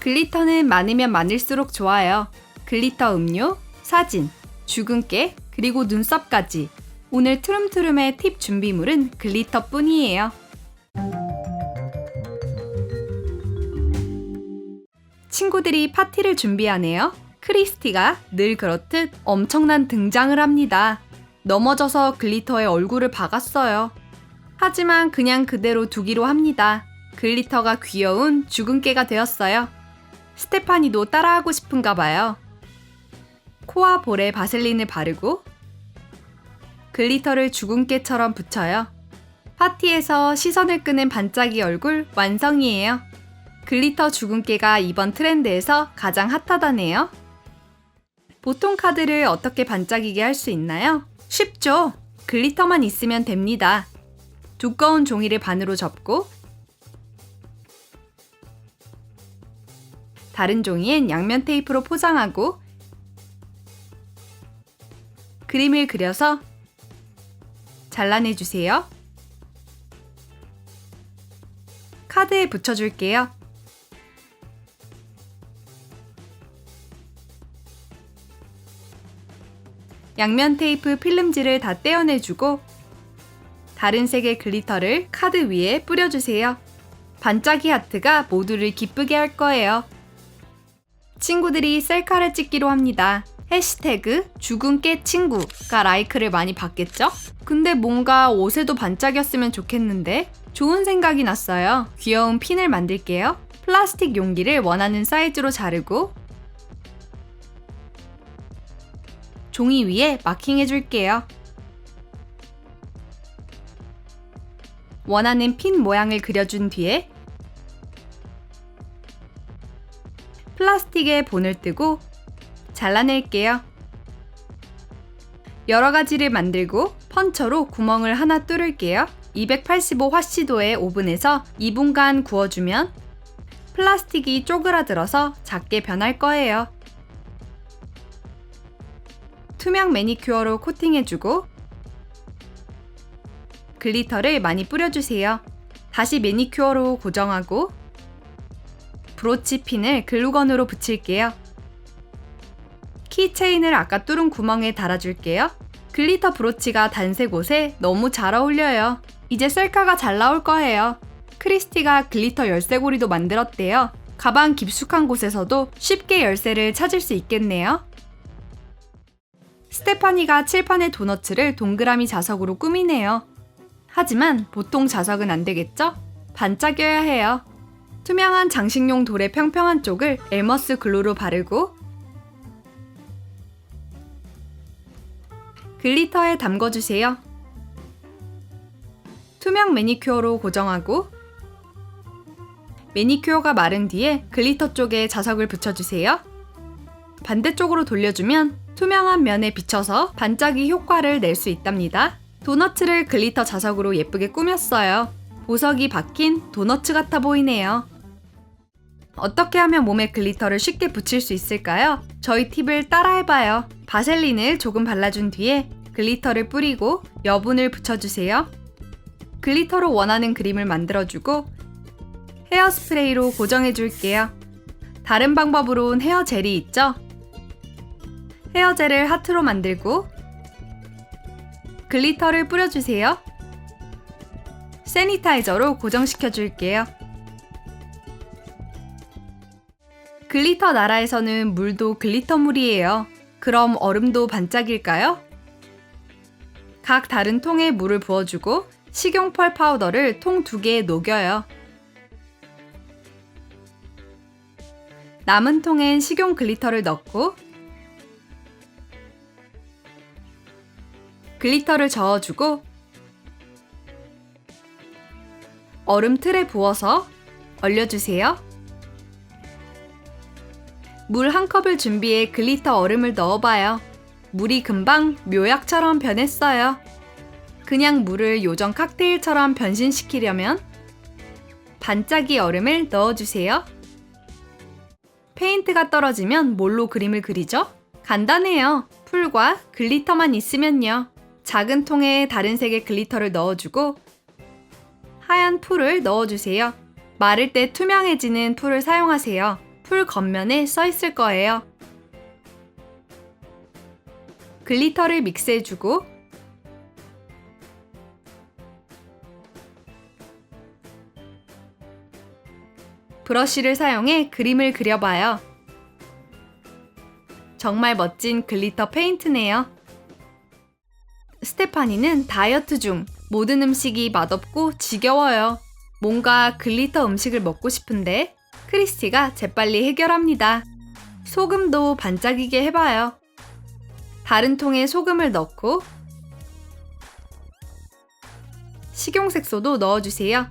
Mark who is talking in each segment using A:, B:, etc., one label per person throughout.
A: 글리터는 많으면 많을수록 좋아요. 글리터 음료, 사진, 죽은 깨, 그리고 눈썹까지. 오늘 투룸투룸의 팁 준비물은 글리터뿐이에요. 친구들이 파티를 준비하네요. 크리스티가 늘 그렇듯 엄청난 등장을 합니다. 넘어져서 글리터에 얼굴을 박았어요. 하지만 그냥 그대로 두기로 합니다. 글리터가 귀여운 죽은 깨가 되었어요. 스테파니도 따라하고 싶은가 봐요. 코와 볼에 바셀린을 바르고 글리터를 죽은 깨처럼 붙여요. 파티에서 시선을 끄는 반짝이 얼굴 완성이에요. 글리터 죽은 깨가 이번 트렌드에서 가장 핫하다네요. 보통 카드를 어떻게 반짝이게 할 수 있나요? 쉽죠? 글리터만 있으면 됩니다. 두꺼운 종이를 반으로 접고 다른 종이엔 양면 테이프로 포장하고 그림을 그려서 잘라내주세요. 카드에 붙여줄게요. 양면 테이프 필름지를 다 떼어내주고 다른 색의 글리터를 카드 위에 뿌려주세요. 반짝이 하트가 모두를 기쁘게 할 거예요. 친구들이 셀카를 찍기로 합니다. 해시태그 죽은 깨 친구가 라이크를 많이 받겠죠? 근데 뭔가 옷에도 반짝였으면 좋겠는데 좋은 생각이 났어요. 귀여운 핀을 만들게요. 플라스틱 용기를 원하는 사이즈로 자르고 종이 위에 마킹해줄게요. 원하는 핀 모양을 그려준 뒤에 플라스틱에 본을 뜨고 잘라낼게요. 여러 가지를 만들고 펀처로 구멍을 하나 뚫을게요. 285화씨도의 오븐에서 2분간 구워주면 플라스틱이 쪼그라들어서 작게 변할 거예요. 투명 매니큐어로 코팅해주고 글리터를 많이 뿌려주세요. 다시 매니큐어로 고정하고 브로치 핀을 글루건으로 붙일게요. 키체인을 아까 뚫은 구멍에 달아줄게요. 글리터 브로치가 단색 옷에 너무 잘 어울려요. 이제 셀카가 잘 나올 거예요. 크리스티가 글리터 열쇠고리도 만들었대요. 가방 깊숙한 곳에서도 쉽게 열쇠를 찾을 수 있겠네요. 스테파니가 칠판의 도너츠를 동그라미 자석으로 꾸미네요. 하지만 보통 자석은 안 되겠죠? 반짝여야 해요. 투명한 장식용 돌의 평평한 쪽을 엘머스 글루로 바르고 글리터에 담궈주세요. 투명 매니큐어로 고정하고 매니큐어가 마른 뒤에 글리터 쪽에 자석을 붙여주세요. 반대쪽으로 돌려주면 투명한 면에 비쳐서 반짝이 효과를 낼 수 있답니다. 도너츠를 글리터 자석으로 예쁘게 꾸몄어요. 보석이 박힌 도너츠 같아 보이네요. 어떻게 하면 몸에 글리터를 쉽게 붙일 수 있을까요? 저희 팁을 따라해봐요. 바셀린을 조금 발라준 뒤에 글리터를 뿌리고 여분을 붙여주세요. 글리터로 원하는 그림을 만들어주고 헤어스프레이로 고정해줄게요. 다른 방법으론 헤어젤이 있죠? 헤어젤을 하트로 만들고 글리터를 뿌려주세요. 세니타이저로 고정시켜줄게요. 글리터 나라에서는 물도 글리터 물이에요. 그럼 얼음도 반짝일까요? 각 다른 통에 물을 부어주고 식용펄 파우더를 통 2개에 녹여요. 남은 통엔 식용 글리터를 넣고 글리터를 저어주고 얼음 틀에 부어서 얼려주세요. 물 1컵을 준비해 글리터 얼음을 넣어봐요. 물이 금방 묘약처럼 변했어요. 그냥 물을 요정 칵테일처럼 변신시키려면 반짝이 얼음을 넣어주세요. 페인트가 떨어지면 뭘로 그림을 그리죠? 간단해요. 풀과 글리터만 있으면요. 작은 통에 다른 색의 글리터를 넣어주고 하얀 풀을 넣어주세요. 마를 때 투명해지는 풀을 사용하세요. 풀 겉면에 써 있을 거예요. 글리터를 믹스해주고 브러쉬를 사용해 그림을 그려봐요. 정말 멋진 글리터 페인트네요. 스테파니는 다이어트 중 모든 음식이 맛없고 지겨워요. 뭔가 글리터 음식을 먹고 싶은데 크리스티가 재빨리 해결합니다. 소금도 반짝이게 해봐요. 다른 통에 소금을 넣고 식용색소도 넣어주세요.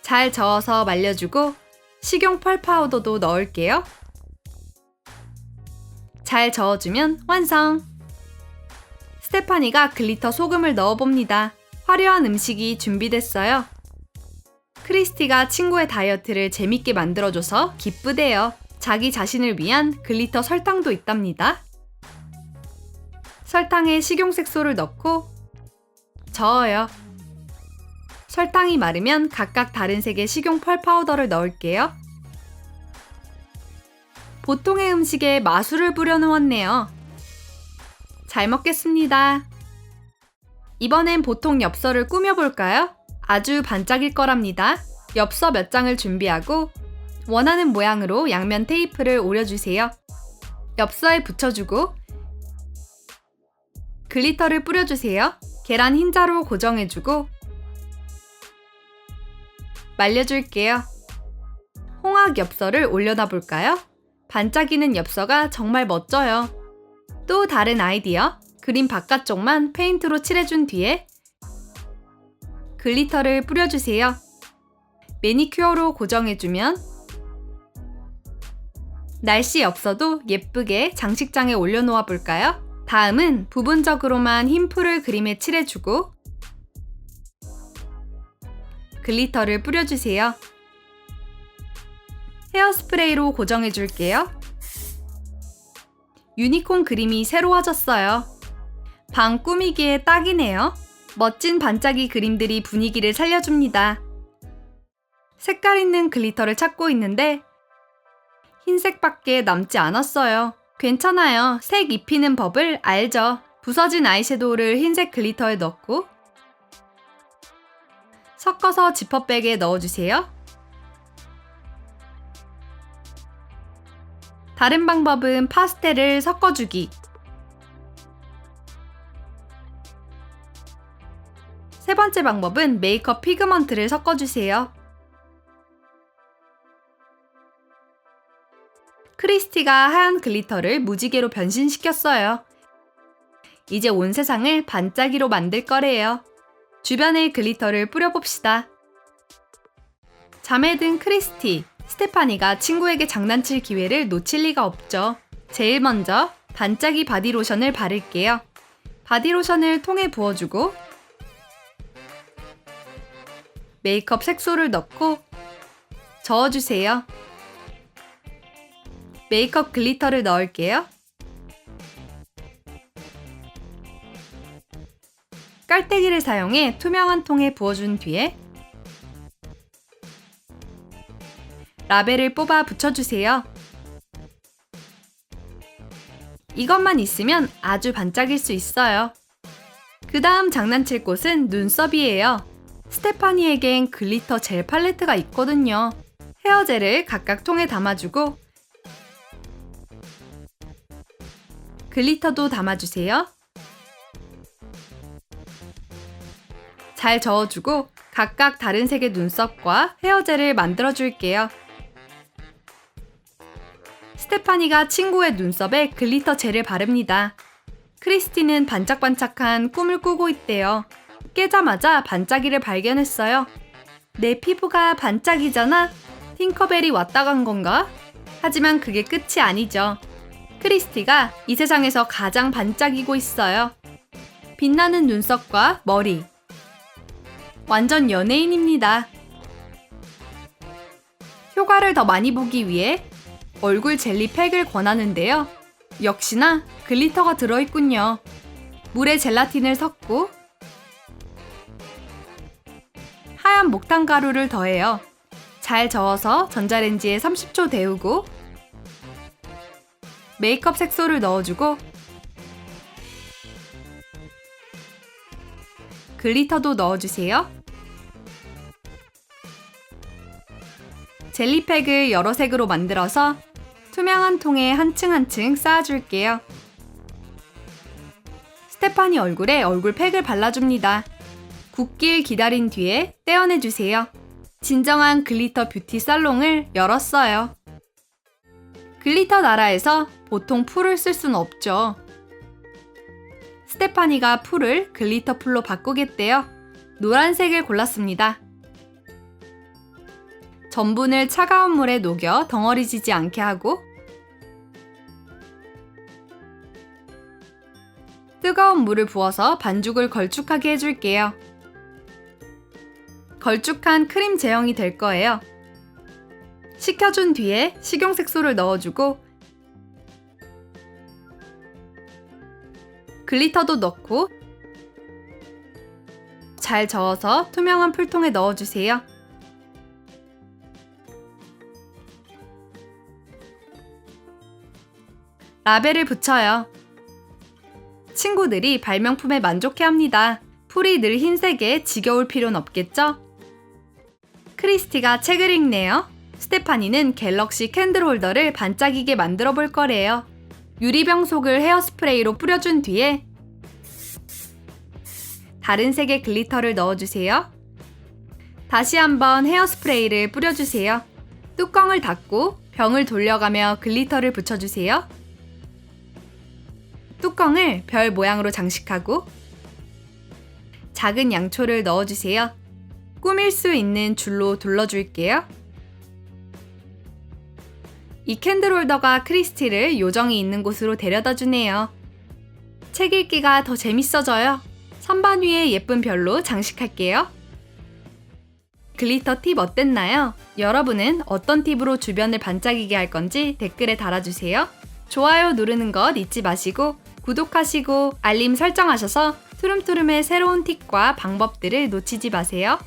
A: 잘 저어서 말려주고 식용펄 파우더도 넣을게요. 잘 저어주면 완성! 스테파니가 글리터 소금을 넣어봅니다. 화려한 음식이 준비됐어요. 크리스티가 친구의 다이어트를 재밌게 만들어줘서 기쁘대요. 자기 자신을 위한 글리터 설탕도 있답니다. 설탕에 식용색소를 넣고 저어요. 설탕이 마르면 각각 다른 색의 식용펄 파우더를 넣을게요. 보통의 음식에 마술을 부려놓았네요. 잘 먹겠습니다. 이번엔 보통 엽서를 꾸며볼까요? 아주 반짝일 거랍니다. 엽서 몇 장을 준비하고 원하는 모양으로 양면 테이프를 오려주세요. 엽서에 붙여주고 글리터를 뿌려주세요. 계란 흰자로 고정해주고 말려줄게요. 홍학 엽서를 올려놔 볼까요? 반짝이는 엽서가 정말 멋져요. 또 다른 아이디어, 그림 바깥쪽만 페인트로 칠해준 뒤에 글리터를 뿌려주세요. 매니큐어로 고정해주면 날씨 엽서도 예쁘게 장식장에 올려놓아 볼까요? 다음은 부분적으로만 흰 풀을 그림에 칠해주고 글리터를 뿌려주세요. 헤어스프레이로 고정해줄게요. 유니콘 그림이 새로워졌어요. 방 꾸미기에 딱이네요. 멋진 반짝이 그림들이 분위기를 살려줍니다. 색깔 있는 글리터를 찾고 있는데 흰색밖에 남지 않았어요. 괜찮아요. 색 입히는 법을 알죠. 부서진 아이섀도우를 흰색 글리터에 넣고 섞어서 지퍼백에 넣어주세요. 다른 방법은 파스텔을 섞어주기. 세 번째 방법은 메이크업 피그먼트를 섞어주세요. 크리스티가 하얀 글리터를 무지개로 변신시켰어요. 이제 온 세상을 반짝이로 만들 거래요. 주변에 글리터를 뿌려봅시다. 잠에 든 크리스티, 스테파니가 친구에게 장난칠 기회를 놓칠 리가 없죠. 제일 먼저 반짝이 바디로션을 바를게요. 바디로션을 통에 부어주고 메이크업 색소를 넣고 저어주세요. 메이크업 글리터를 넣을게요. 깔때기를 사용해 투명한 통에 부어준 뒤에 라벨을 뽑아 붙여주세요. 이것만 있으면 아주 반짝일 수 있어요. 그 다음 장난칠 곳은 눈썹이에요. 스테파니에겐 글리터 젤 팔레트가 있거든요. 헤어젤을 각각 통에 담아주고 글리터도 담아주세요. 잘 저어주고 각각 다른 색의 눈썹과 헤어젤을 만들어줄게요. 스테파니가 친구의 눈썹에 글리터 젤을 바릅니다. 크리스티는 반짝반짝한 꿈을 꾸고 있대요. 깨자마자 반짝이를 발견했어요. 내 피부가 반짝이잖아? 팅커벨이 왔다 간 건가? 하지만 그게 끝이 아니죠. 크리스티가 이 세상에서 가장 반짝이고 있어요. 빛나는 눈썹과 머리. 완전 연예인입니다. 효과를 더 많이 보기 위해 얼굴 젤리 팩을 권하는데요. 역시나 글리터가 들어있군요. 물에 젤라틴을 섞고 하얀 목탄 가루를 더해요. 잘 저어서 전자레인지에 30초 데우고 메이크업 색소를 넣어주고 글리터도 넣어주세요. 젤리팩을 여러 색으로 만들어서 투명한 통에 한 층 한 층 쌓아줄게요. 스테파니 얼굴에 얼굴팩을 발라줍니다. 굳길 기다린 뒤에 떼어내주세요. 진정한 글리터 뷰티 살롱을 열었어요. 글리터 나라에서 보통 풀을 쓸 순 없죠. 스테파니가 풀을 글리터 풀로 바꾸겠대요. 노란색을 골랐습니다. 전분을 차가운 물에 녹여 덩어리지지 않게 하고 뜨거운 물을 부어서 반죽을 걸쭉하게 해줄게요. 걸쭉한 크림 제형이 될 거예요. 식혀준 뒤에 식용색소를 넣어주고 글리터도 넣고 잘 저어서 투명한 풀통에 넣어주세요. 라벨을 붙여요. 친구들이 발명품에 만족해합니다. 풀이 늘 흰색에 지겨울 필요는 없겠죠? 크리스티가 책을 읽네요. 스테파니는 갤럭시 캔들 홀더를 반짝이게 만들어 볼 거래요. 유리병 속을 헤어스프레이로 뿌려준 뒤에 다른 색의 글리터를 넣어주세요. 다시 한번 헤어스프레이를 뿌려주세요. 뚜껑을 닫고 병을 돌려가며 글리터를 붙여주세요. 뚜껑을 별 모양으로 장식하고 작은 양초를 넣어주세요. 꾸밀 수 있는 줄로 둘러줄게요. 이 캔들 홀더가 크리스티를 요정이 있는 곳으로 데려다 주네요. 책 읽기가 더 재밌어져요. 선반 위에 예쁜 별로 장식할게요. 글리터 팁 어땠나요? 여러분은 어떤 팁으로 주변을 반짝이게 할 건지 댓글에 달아주세요. 좋아요 누르는 것 잊지 마시고 구독하시고 알림 설정하셔서 투룸투룸의 새로운 팁과 방법들을 놓치지 마세요.